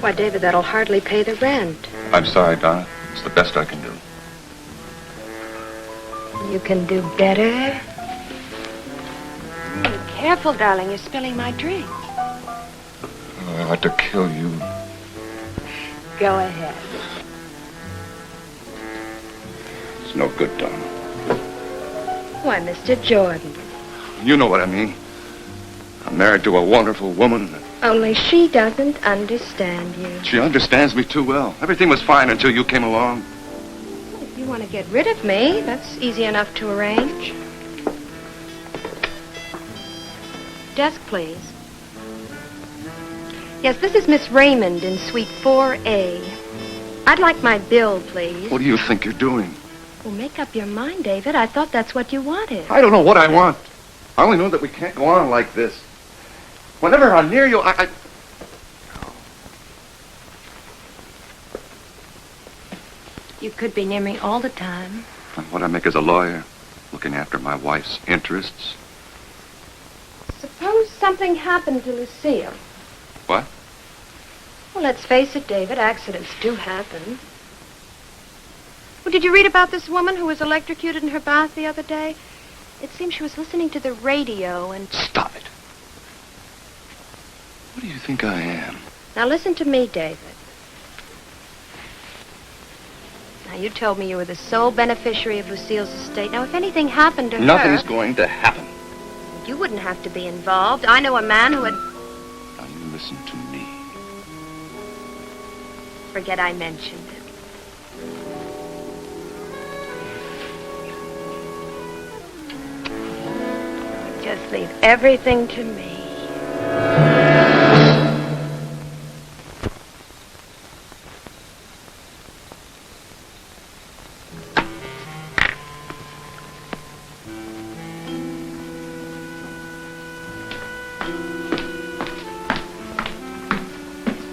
Why, David, that'll hardly pay the rent. I'm sorry, Donna. It's the best I can do. You can do better. Be careful, darling. You're spilling my drink. Oh, I'd like to kill you. Go ahead. It's no good, Donna. Why, Mr. Jordan. You know what I mean. I'm married to a wonderful woman. Only she doesn't understand you. She understands me too well. Everything was fine until you came along. If you want to get rid of me, that's easy enough to arrange. Desk, please. Yes, this is Miss Raymond in Suite 4A. I'd like my bill, please. What do you think you're doing? Well, make up your mind, David. I thought that's what you wanted. I don't know what I want. I only know that we can't go on like this. Whenever I'm near you, I... You could be near me all the time. What I make as a lawyer, looking after my wife's interests. Suppose something happened to Lucille. What? Well, let's face it, David. Accidents do happen. Well, did you read about this woman who was electrocuted in her bath the other day? It seems she was listening to the radio and... Stop it. What do you think I am? Now, listen to me, David. Now, you told me you were the sole beneficiary of Lucille's estate. Now, if anything happened to her... Nothing's going to happen. You wouldn't have to be involved. I know a man who would... Now, you listen to me. Forget I mentioned it. Just leave everything to me.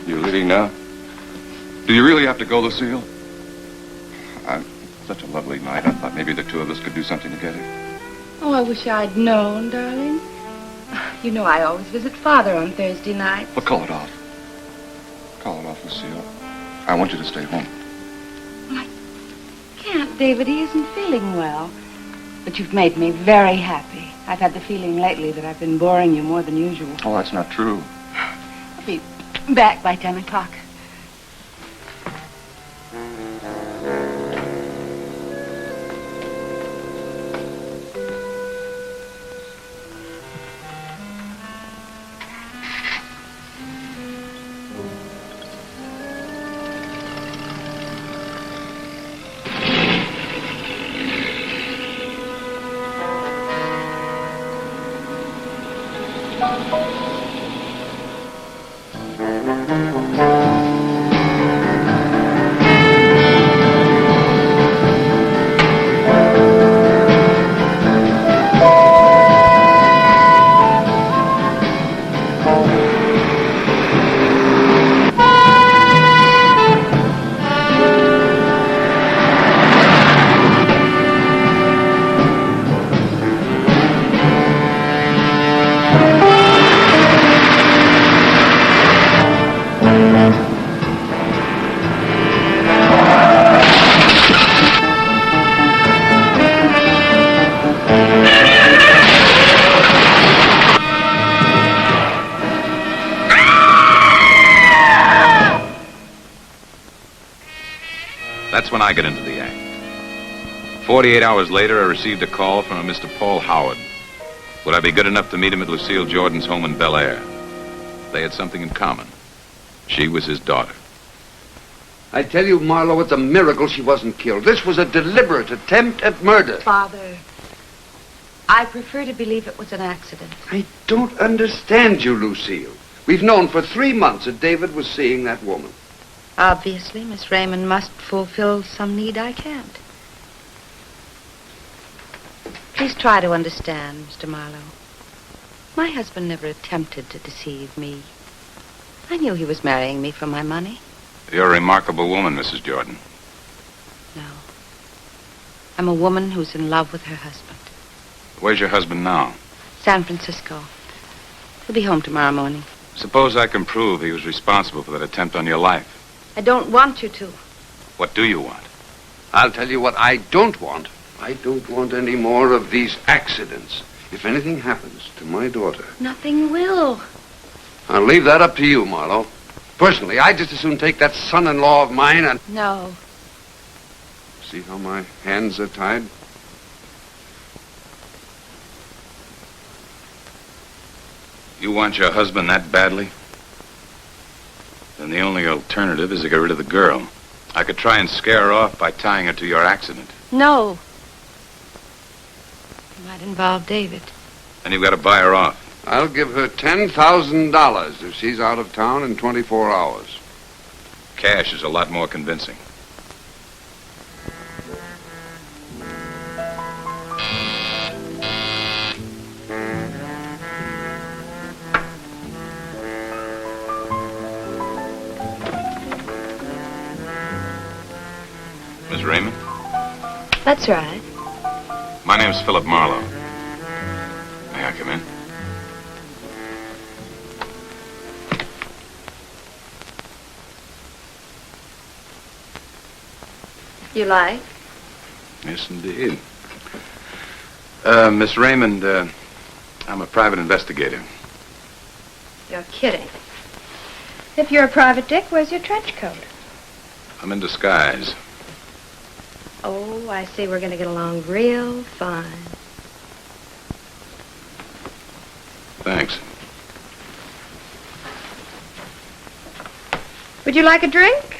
You're leaving now? Do you really have to go, Lucille? Such a lovely night. I thought maybe the two of us could do something together. Oh, I wish I'd known, darling. You know I always visit Father on Thursday night. Well, call it off. Call it off, Lucille. I want you to stay home. I can't, David. He isn't feeling well. But you've made me very happy. I've had the feeling lately that I've been boring you more than usual. Oh, that's not true. I'll be back by 10 o'clock. That's when I get into the act. 48 hours later, I received a call from a Mr. Paul Howard. Would I be good enough to meet him at Lucille Jordan's home in Bel Air? They had something in common. She was his daughter. I tell you, Marlowe, it's a miracle she wasn't killed. This was a deliberate attempt at murder. Father, I prefer to believe it was an accident. I don't understand you, Lucille. We've known for 3 months that David was seeing that woman. Obviously, Miss Raymond must fulfill some need I can't. Please try to understand, Mr. Marlowe. My husband never attempted to deceive me. I knew he was marrying me for my money. You're a remarkable woman, Mrs. Jordan. No. I'm a woman who's in love with her husband. Where's your husband now? San Francisco. He'll be home tomorrow morning. Suppose I can prove he was responsible for that attempt on your life. I don't want you to. What do you want? I'll tell you what I don't want. I don't want any more of these accidents. If anything happens to my daughter... Nothing will. I'll leave that up to you, Marlowe. Personally, I'd just as soon take that son-in-law of mine and... No. See how my hands are tied? You want your husband that badly? Then the only alternative is to get rid of the girl. I could try and scare her off by tying her to your accident. No. It might involve David. Then you've got to buy her off. I'll give her $10,000 if she's out of town in 24 hours. Cash is a lot more convincing. Miss Raymond? That's right. My name's Philip Marlowe. May I come in? You like? Yes, indeed. Miss Raymond, I'm a private investigator. You're kidding. If you're a private dick, where's your trench coat? I'm in disguise. Oh, I see. We're going to get along real fine. Thanks. Would you like a drink?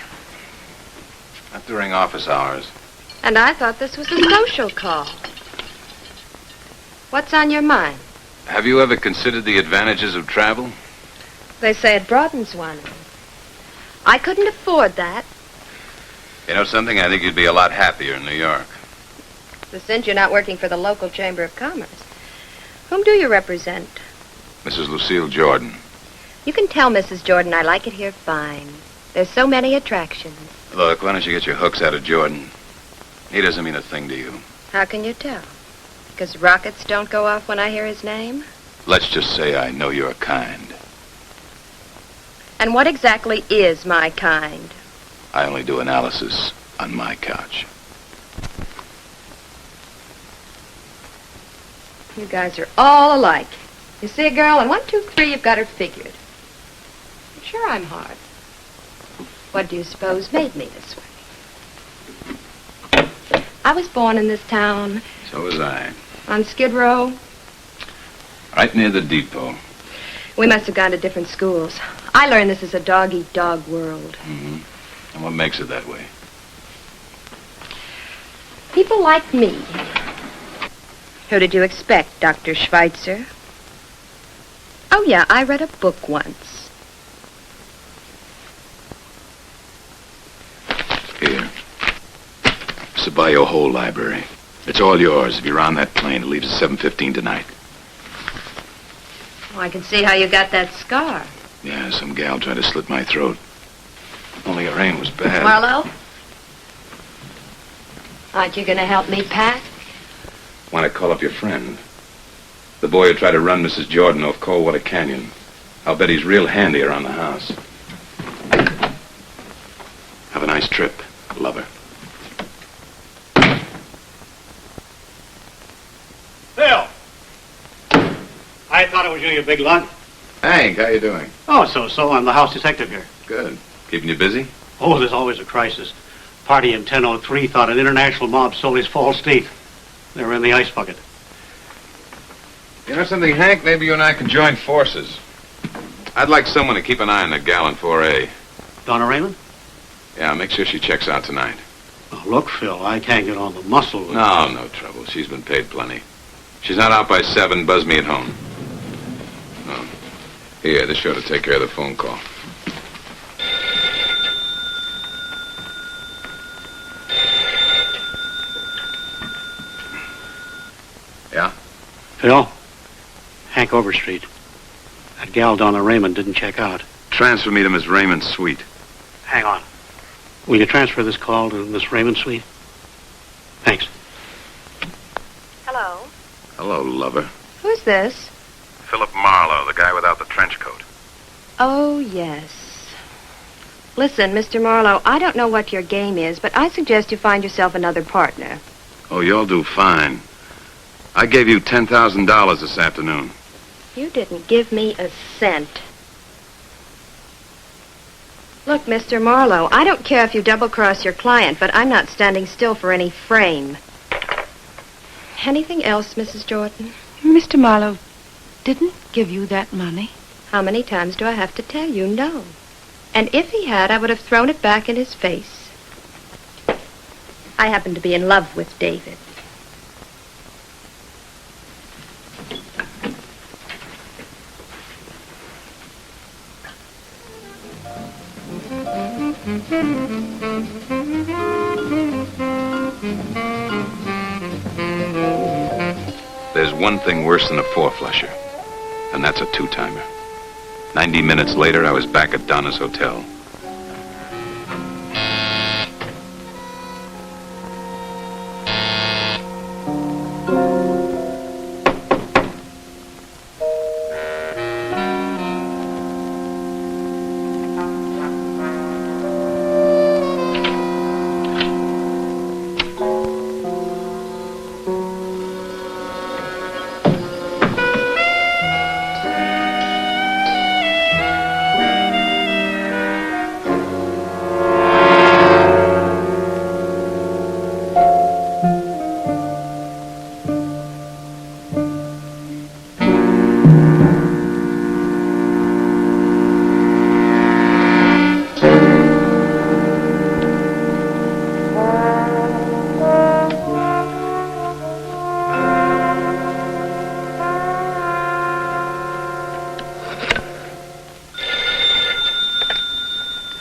Not during office hours. And I thought this was a social call. What's on your mind? Have you ever considered the advantages of travel? They say it broadens one. I couldn't afford that. You know something? I think you'd be a lot happier in New York. Since you're not working for the local Chamber of Commerce. Whom do you represent? Mrs. Lucille Jordan. You can tell Mrs. Jordan I like it here fine. There's so many attractions. Look, why don't you get your hooks out of Jordan? He doesn't mean a thing to you. How can you tell? Because rockets don't go off when I hear his name? Let's just say I know your kind. And what exactly is my kind? I only do analysis on my couch. You guys are all alike. You see a girl, and 1, 2, 3, you've got her figured. Sure, I'm hard. What do you suppose made me this way? I was born in this town. So was I. On Skid Row. Right near the depot. We must have gone to different schools. I learned this is a dog-eat-dog world. Mm-hmm. And what makes it that way? People like me. Who did you expect, Dr. Schweitzer? Oh, yeah, I read a book once. Here. This will buy your whole library. It's all yours. If you're on that plane, it leaves at 7:15 tonight. Oh, I can see how you got that scar. Yeah, some gal tried to slit my throat. Only her aim was bad. Marlowe? Aren't you going to help me pack? Why not call up your friend? The boy who tried to run Mrs. Jordan off Coldwater Canyon. I'll bet he's real handy around the house. Have a nice trip, lover. Phil! I thought it was you big lug. Hank, how you doing? Oh, so. I'm the house detective here. Good. Keeping you busy? Oh, there's always a crisis. Party in 1003 thought an international mob stole his false teeth. They were in the ice bucket. You know something, Hank? Maybe you and I can join forces. I'd like someone to keep an eye on the gal in 4A. Donna Raymond? Yeah, make sure she checks out tonight. Oh, look, Phil, I can't get on the muscle. No trouble. She's been paid plenty. She's not out by 7. Buzz me at home. Oh. Here, this show to take care of the phone call. Yeah? Phil? Hank Overstreet. That gal Donna Raymond didn't check out. Transfer me to Miss Raymond's suite. Hang on. Will you transfer this call to Miss Raymond's suite? Thanks. Hello? Hello, lover. Who's this? Philip Marlowe, the guy without the trench coat. Oh, yes. Listen, Mr. Marlowe, I don't know what your game is, but I suggest you find yourself another partner. Oh, you'll do fine. I gave you $10,000 this afternoon. You didn't give me a cent. Look, Mr. Marlowe, I don't care if you double-cross your client, but I'm not standing still for any frame. Anything else, Mrs. Jordan? Mr. Marlowe didn't give you that money. How many times do I have to tell you no? And if he had, I would have thrown it back in his face. I happen to be in love with David. There's one thing worse than a four-flusher, and that's a two-timer. 90 minutes later, I was back at Donna's hotel.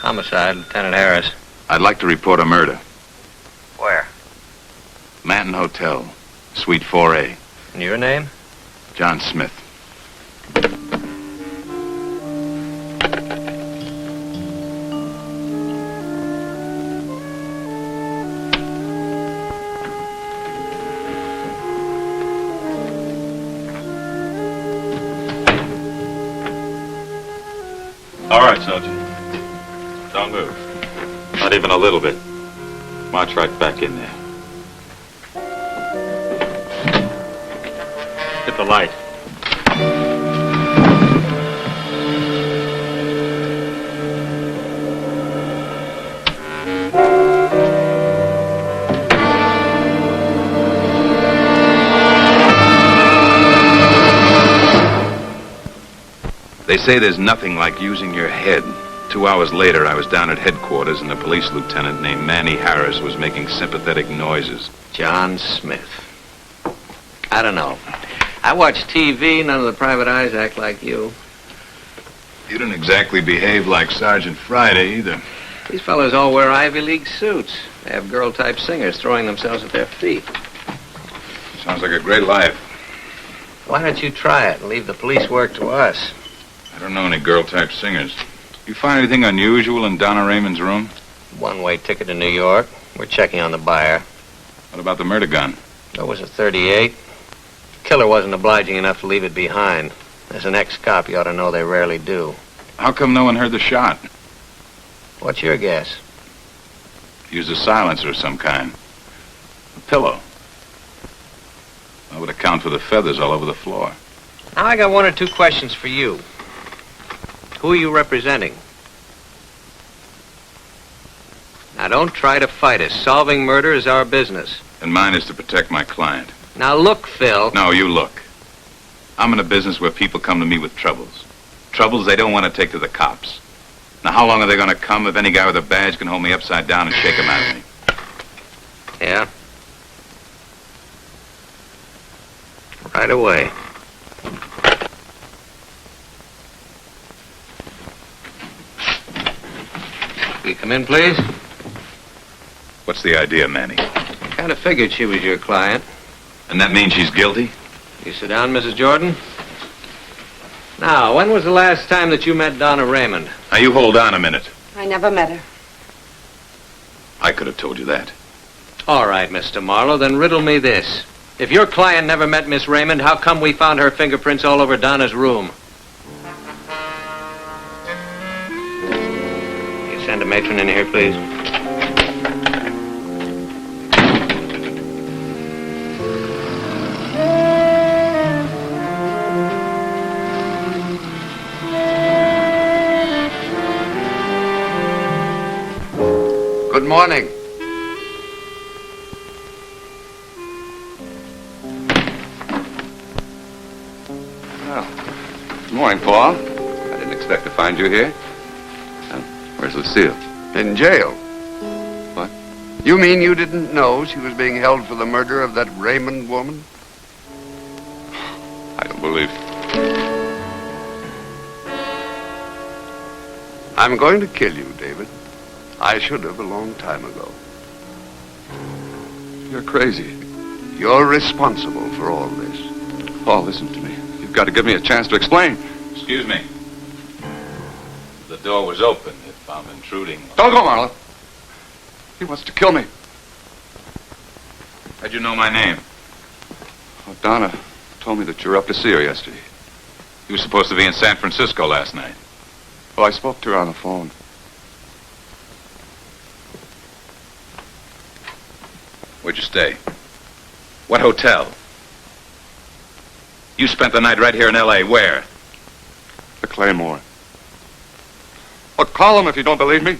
Homicide, Lieutenant Harris. I'd like to report a murder. Where? Manton Hotel, Suite 4A. And your name? John Smith. All right, Sergeant. Don't move. Not even a little bit. March right back in there. Hit the light. They say there's nothing like using your head. 2 hours later, I was down at headquarters, and a police lieutenant named Manny Harris was making sympathetic noises. John Smith. I don't know. I watch TV. None of the private eyes act like you. You didn't exactly behave like Sergeant Friday, either. These fellows all wear Ivy League suits. They have girl-type singers throwing themselves at their feet. Sounds like a great life. Why don't you try it and leave the police work to us? I don't know any girl-type singers. You find anything unusual in Donna Raymond's room? One-way ticket to New York. We're checking on the buyer. What about the murder gun? It was a .38. Killer wasn't obliging enough to leave it behind. As an ex-cop, you ought to know they rarely do. How come no one heard the shot? What's your guess? Used a silencer of some kind. A pillow. That would account for the feathers all over the floor. Now, I got one or two questions for you. Who are you representing? Now, don't try to fight us. Solving murder is our business. And mine is to protect my client. Now, look, Phil. No, you look. I'm in a business where people come to me with troubles. Troubles they don't want to take to the cops. Now, how long are they going to come if any guy with a badge can hold me upside down and shake 'em out of me? Yeah? Right away. Will you come in, please? What's the idea, Manny? Kind of figured she was your client. And that means she's guilty? You sit down, Mrs. Jordan. Now, when was the last time that you met Donna Raymond? Now, you hold on a minute. I never met her. I could have told you that. All right, Mr. Marlowe, then riddle me this. If your client never met Miss Raymond, how come we found her fingerprints all over Donna's room? Send a matron in here, please. Good morning. Good morning, Paul. I didn't expect to find you here. Where's Lucille? In jail. What? You mean you didn't know she was being held for the murder of that Raymond woman? I don't believe. I'm going to kill you, David. I should have a long time ago. You're crazy. You're responsible for all this. Paul, listen to me. You've got to give me a chance to explain. Excuse me. The door was open. If I'm intruding... Don't go, Marlowe. He wants to kill me. How'd you know my name? Oh, Donna told me that you were up to see her yesterday. You were supposed to be in San Francisco last night. Well, I spoke to her on the phone. Where'd you stay? What hotel? You spent the night right here in L.A. Where? The Claymore. Well, call him if you don't believe me.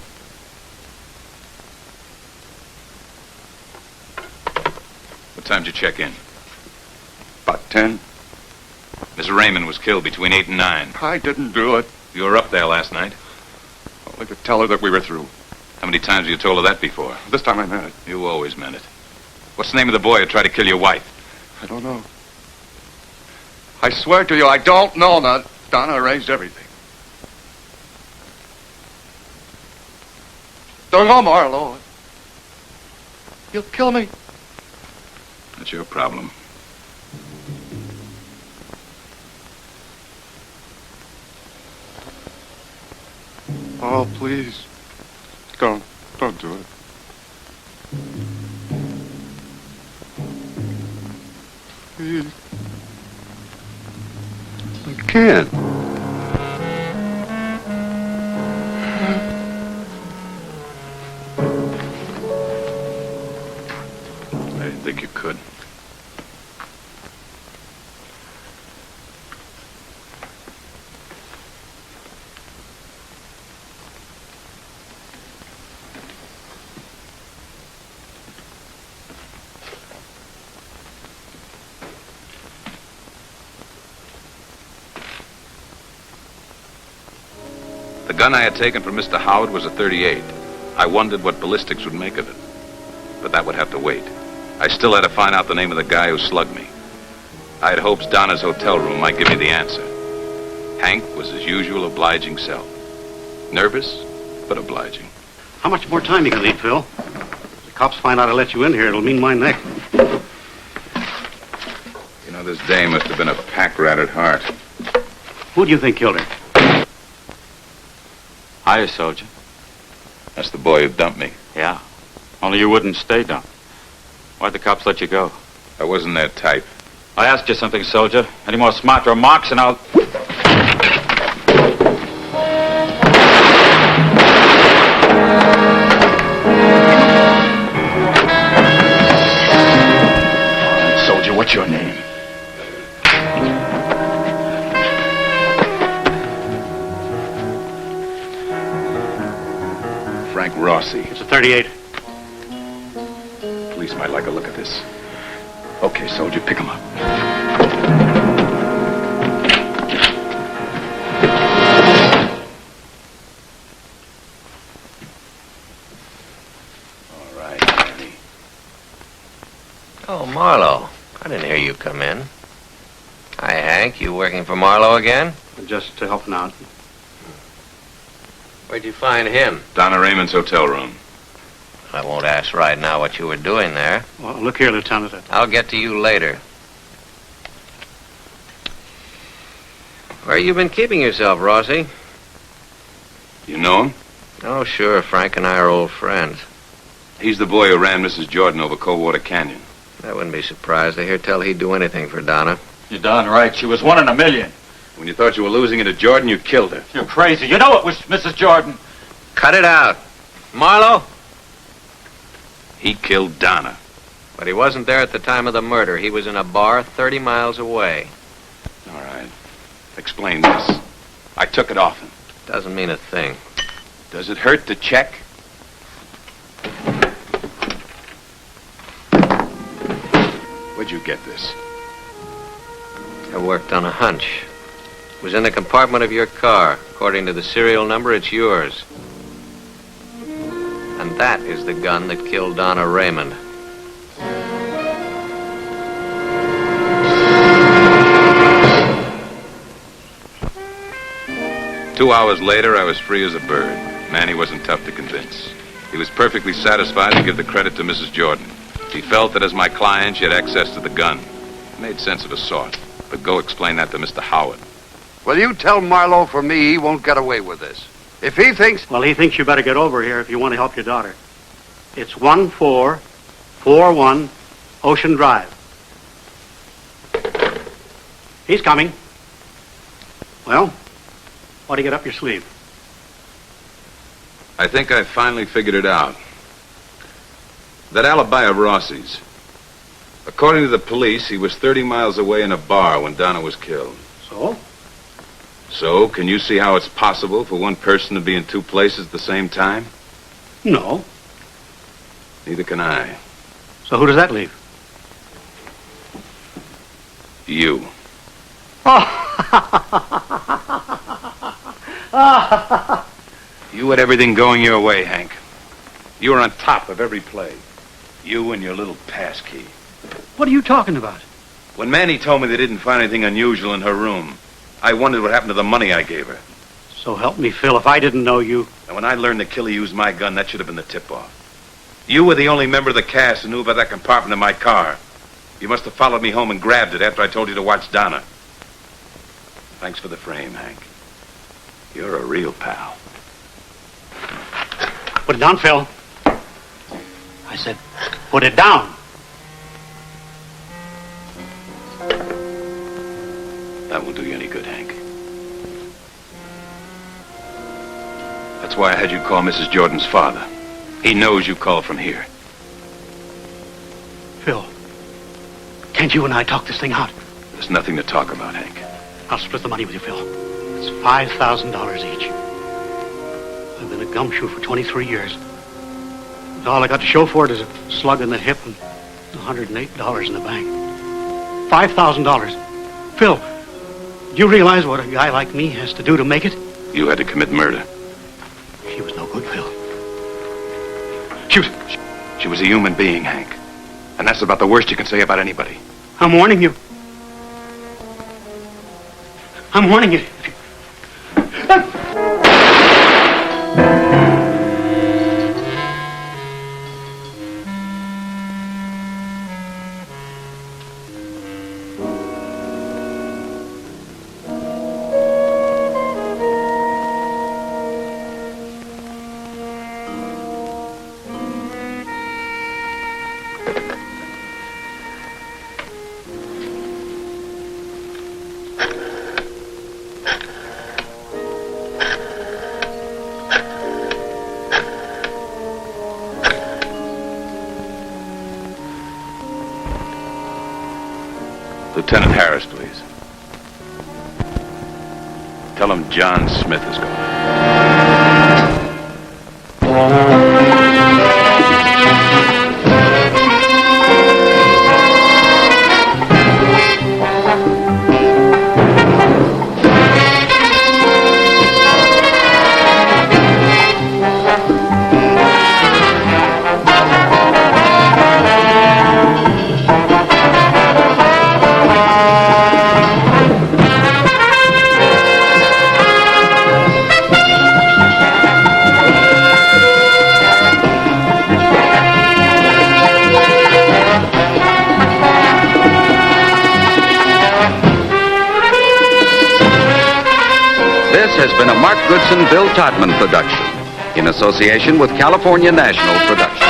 What time did you check in? About 10. Miss Raymond was killed between 8 and 9. I didn't do it. You were up there last night. Only to tell her that we were through. How many times have you told her that before? This time I meant it. You always meant it. What's the name of the boy who tried to kill your wife? I don't know. I swear to you, I don't know. Now, Donna arranged everything. Don't go, Marlowe. You'll kill me. That's your problem. Oh, please. Don't do it. Please. I can't. I didn't think you could. The gun I had taken from Mr. Howard was a .38. I wondered what ballistics would make of it. But that would have to wait. I still had to find out the name of the guy who slugged me. I had hopes Donna's hotel room might give me the answer. Hank was his usual obliging self. Nervous, but obliging. How much more time you gonna need, Phil? If the cops find out I let you in here, it'll mean my neck. You know, this dame must have been a pack rat at heart. Who do you think killed her? Hiya, soldier. That's the boy who dumped me. Yeah. Only you wouldn't stay down. Why'd the cops let you go? I wasn't that type. I asked you something, soldier. Any more smart remarks and I'll... Soldier, what's your name? Frank Rossi. It's a .38. Police might like a look at this. Okay, soldier, pick him up. All right, Danny. Oh, Marlowe. I didn't hear you come in. Hi, Hank. You working for Marlowe again? Just helping out. Where'd you find him? Donna Raymond's hotel room. I won't ask right now what you were doing there. Well, look here, Lieutenant. I'll get to you later. Where you been keeping yourself, Rossi? You know him? Oh, sure. Frank and I are old friends. He's the boy who ran Mrs. Jordan over Coldwater Canyon. I wouldn't be surprised to hear tell he'd do anything for Donna. You're darn right. She was 1 in a million. When you thought you were losing it to Jordan, you killed her. You're crazy. You know it was Mrs. Jordan. Cut it out. Marlowe? He killed Donna. But he wasn't there at the time of the murder. He was in a bar 30 miles away. All right. Explain this. I took it off him. Doesn't mean a thing. Does it hurt to check? Where'd you get this? I worked on a hunch. It was in the compartment of your car. According to the serial number, it's yours. And that is the gun that killed Donna Raymond. Two hours later, I was free as a bird. Manny wasn't tough to convince. He was perfectly satisfied to give the credit to Mrs. Jordan. He felt that as my client, she had access to the gun. It made sense of a sort. But go explain that to Mr. Howard. Well, you tell Marlowe for me he won't get away with this. If he thinks... Well, he thinks you better get over here if you want to help your daughter. It's 1441 Ocean Drive. He's coming. Well, what do you get up your sleeve? I think I finally figured it out. That alibi of Rossi's. According to the police, he was 30 miles away in a bar when Donna was killed. So? So, can you see how it's possible for one person to be in two places at the same time? No. Neither can I. So who does that leave? You. You had everything going your way, Hank. You were on top of every play. You and your little passkey. What are you talking about? When Manny told me they didn't find anything unusual in her room, I wondered what happened to the money I gave her. So help me, Phil, if I didn't know you... And when I learned the killer used my gun, that should have been the tip-off. You were the only member of the cast who knew about that compartment in my car. You must have followed me home and grabbed it after I told you to watch Donna. Thanks for the frame, Hank. You're a real pal. Put it down, Phil. I said, put it down. That won't do you any good, Hank. That's why I had you call Mrs. Jordan's father. He knows you called from here. Phil, can't you and I talk this thing out? There's nothing to talk about, Hank. I'll split the money with you, Phil. It's $5,000 each. I've been a gumshoe for 23 years. And all I got to show for it is a slug in the hip and $108 in the bank. $5,000. Phil, do you realize what a guy like me has to do to make it? You had to commit murder. She was no good, Phil. She was a human being, Hank. And that's about the worst you can say about anybody. I'm warning you. I'm warning you. Lieutenant Harris, please. Tell him John Smith is going. This has been a Mark Goodson, Bill Todman production in association with California National Production.